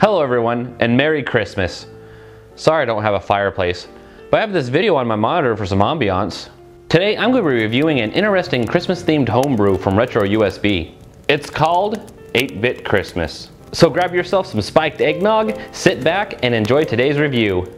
Hello everyone, and Merry Christmas. Sorry I don't have a fireplace, but I have this video on my monitor for some ambiance. Today I'm going to be reviewing an interesting Christmas themed homebrew from Retro USB. It's called 8-Bit Christmas. So grab yourself some spiked eggnog, sit back, and enjoy today's review.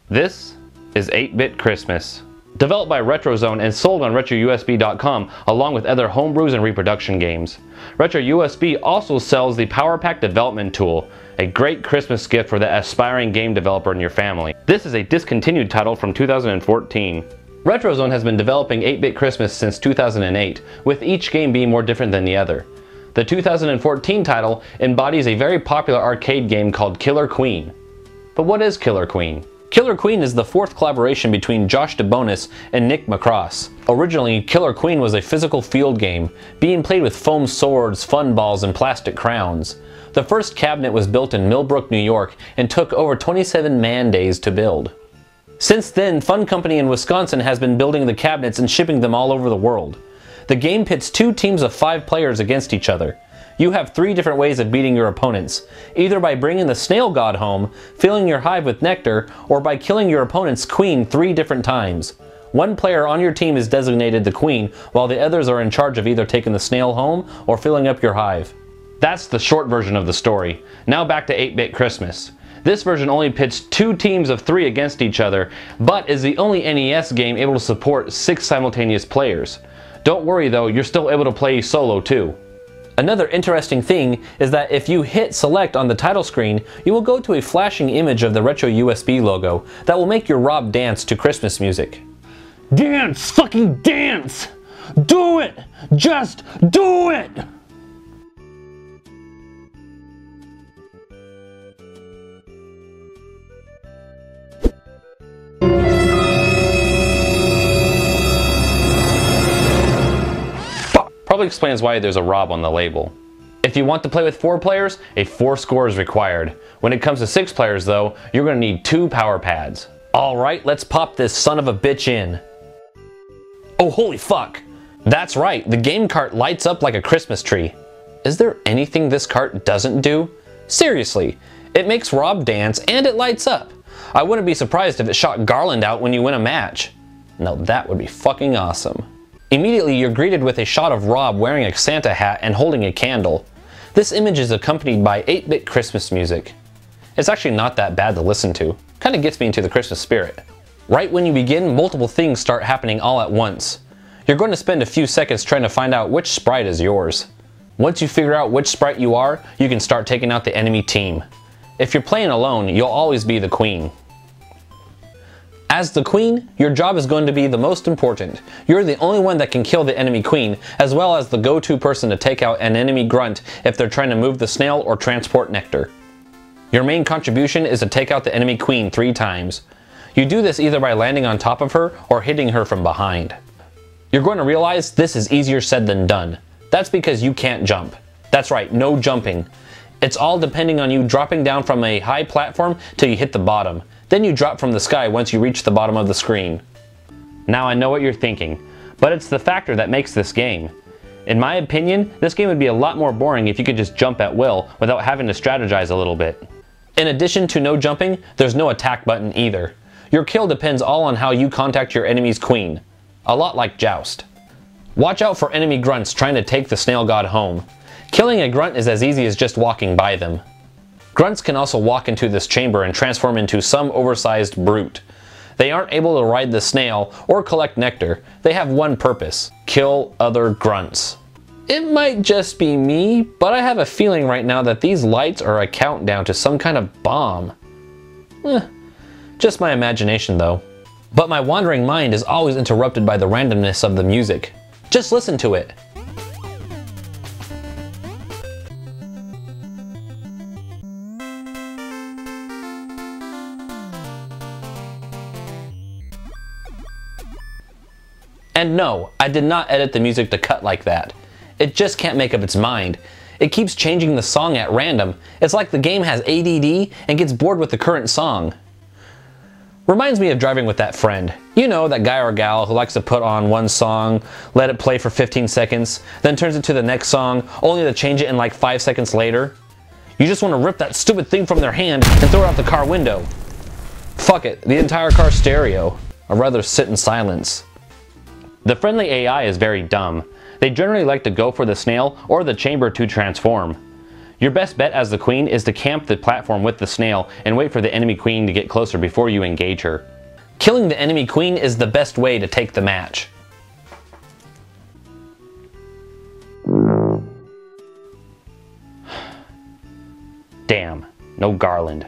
This is 8-Bit Christmas. Developed by RetroZone and sold on RetroUSB.com along with other homebrews and reproduction games. RetroUSB also sells the Power Pack development tool, a great Christmas gift for the aspiring game developer in your family. This is a discontinued title from 2014. RetroZone has been developing 8-Bit Christmas since 2008, with each game being more different than the other. The 2014 title embodies a very popular arcade game called Killer Queen. But what is Killer Queen? Killer Queen is the fourth collaboration between Josh DeBonis and Nick Macross. Originally, Killer Queen was a physical field game, being played with foam swords, fun balls, and plastic crowns. The first cabinet was built in Millbrook, New York, and took over 27 man-days to build. Since then, Fun Company in Wisconsin has been building the cabinets and shipping them all over the world. The game pits two teams of 5 players against each other. You have 3 different ways of beating your opponents, either by bringing the snail god home, filling your hive with nectar, or by killing your opponent's queen 3 different times. One player on your team is designated the queen, while the others are in charge of either taking the snail home or filling up your hive. That's the short version of the story. Now back to 8-Bit Christmas. This version only pits 2 teams of 3 against each other, but is the only NES game able to support 6 simultaneous players. Don't worry though, you're still able to play solo too. Another interesting thing is that if you hit select on the title screen, you will go to a flashing image of the Retro USB logo that will make your Rob dance to Christmas music. Dance! Fucking dance! Do it! Just do it! Probably explains why there's a Rob on the label. If you want to play with 4 players, a 4 score is required. When it comes to 6 players though, you're going to need 2 power pads. Alright, let's pop this son of a bitch in. Oh holy fuck! That's right, the game cart lights up like a Christmas tree. Is there anything this cart doesn't do? Seriously, it makes Rob dance and it lights up. I wouldn't be surprised if it shot garland out when you win a match. Now that would be fucking awesome. Immediately you're greeted with a shot of Rob wearing a Santa hat and holding a candle. This image is accompanied by 8-Bit Christmas music. It's actually not that bad to listen to. Kinda gets me into the Christmas spirit. Right when you begin, multiple things start happening all at once. You're going to spend a few seconds trying to find out which sprite is yours. Once you figure out which sprite you are, you can start taking out the enemy team. If you're playing alone, you'll always be the queen. As the queen, your job is going to be the most important. You're the only one that can kill the enemy queen, as well as the go-to person to take out an enemy grunt if they're trying to move the snail or transport nectar. Your main contribution is to take out the enemy queen 3 times. You do this either by landing on top of her or hitting her from behind. You're going to realize this is easier said than done. That's because you can't jump. That's right, no jumping. It's all depending on you dropping down from a high platform till you hit the bottom. Then you drop from the sky once you reach the bottom of the screen. Now I know what you're thinking, but it's the factor that makes this game. In my opinion, this game would be a lot more boring if you could just jump at will without having to strategize a little bit. In addition to no jumping, there's no attack button either. Your kill depends all on how you contact your enemy's queen. A lot like Joust. Watch out for enemy grunts trying to take the snail god home. Killing a grunt is as easy as just walking by them. Grunts can also walk into this chamber and transform into some oversized brute. They aren't able to ride the snail or collect nectar. They have one purpose: kill other grunts. It might just be me, but I have a feeling right now that these lights are a countdown to some kind of bomb. Just my imagination though. But my wandering mind is always interrupted by the randomness of the music. Just listen to it. And no, I did not edit the music to cut like that. It just can't make up its mind. It keeps changing the song at random. It's like the game has ADD and gets bored with the current song. Reminds me of driving with that friend. You know, that guy or gal who likes to put on one song, let it play for 15 seconds, then turns it to the next song, only to change it in like 5 seconds later. You just want to rip that stupid thing from their hand and throw it out the car window. Fuck it, the entire car's stereo. I'd rather sit in silence. The friendly AI is very dumb. They generally like to go for the snail or the chamber to transform. Your best bet as the queen is to camp the platform with the snail and wait for the enemy queen to get closer before you engage her. Killing the enemy queen is the best way to take the match. Damn, no garland.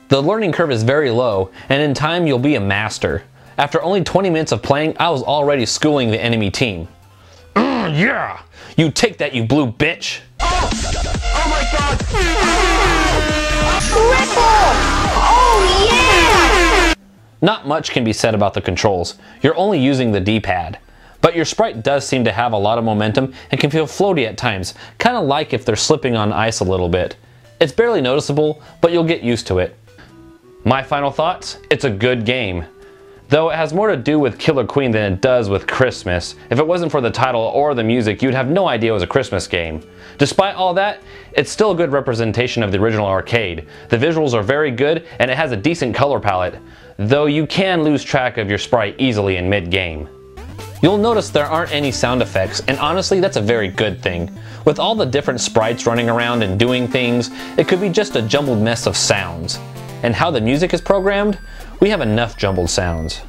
The learning curve is very low, and in time you'll be a master. After only 20 minutes of playing, I was already schooling the enemy team. Yeah! You take that, you blue bitch! Oh my god! Triple! Oh yeah! Not much can be said about the controls. You're only using the D-pad. But your sprite does seem to have a lot of momentum and can feel floaty at times, kinda like if they're slipping on ice a little bit. It's barely noticeable, but you'll get used to it. My final thoughts? It's a good game. Though it has more to do with Killer Queen than it does with Christmas. If it wasn't for the title or the music, you'd have no idea it was a Christmas game. Despite all that, it's still a good representation of the original arcade. The visuals are very good, and it has a decent color palette, though you can lose track of your sprite easily in mid-game. You'll notice there aren't any sound effects, and honestly that's a very good thing. With all the different sprites running around and doing things, it could be just a jumbled mess of sounds. And how the music is programmed? We have enough jumbled sounds.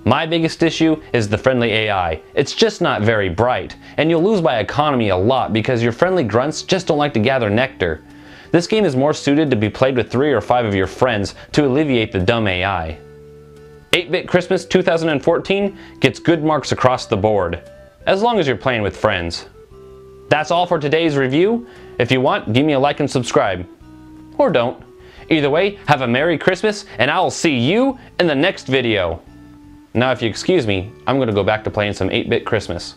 My biggest issue is the friendly AI. It's just not very bright, and you'll lose by economy a lot because your friendly grunts just don't like to gather nectar. This game is more suited to be played with 3 or 5 of your friends to alleviate the dumb AI. 8-Bit Christmas 2014 gets good marks across the board, as long as you're playing with friends. That's all for today's review. If you want, give me a like and subscribe. Or don't. Either way, have a Merry Christmas, and I will see you in the next video. Now if you excuse me, I'm going to go back to playing some 8-Bit Christmas.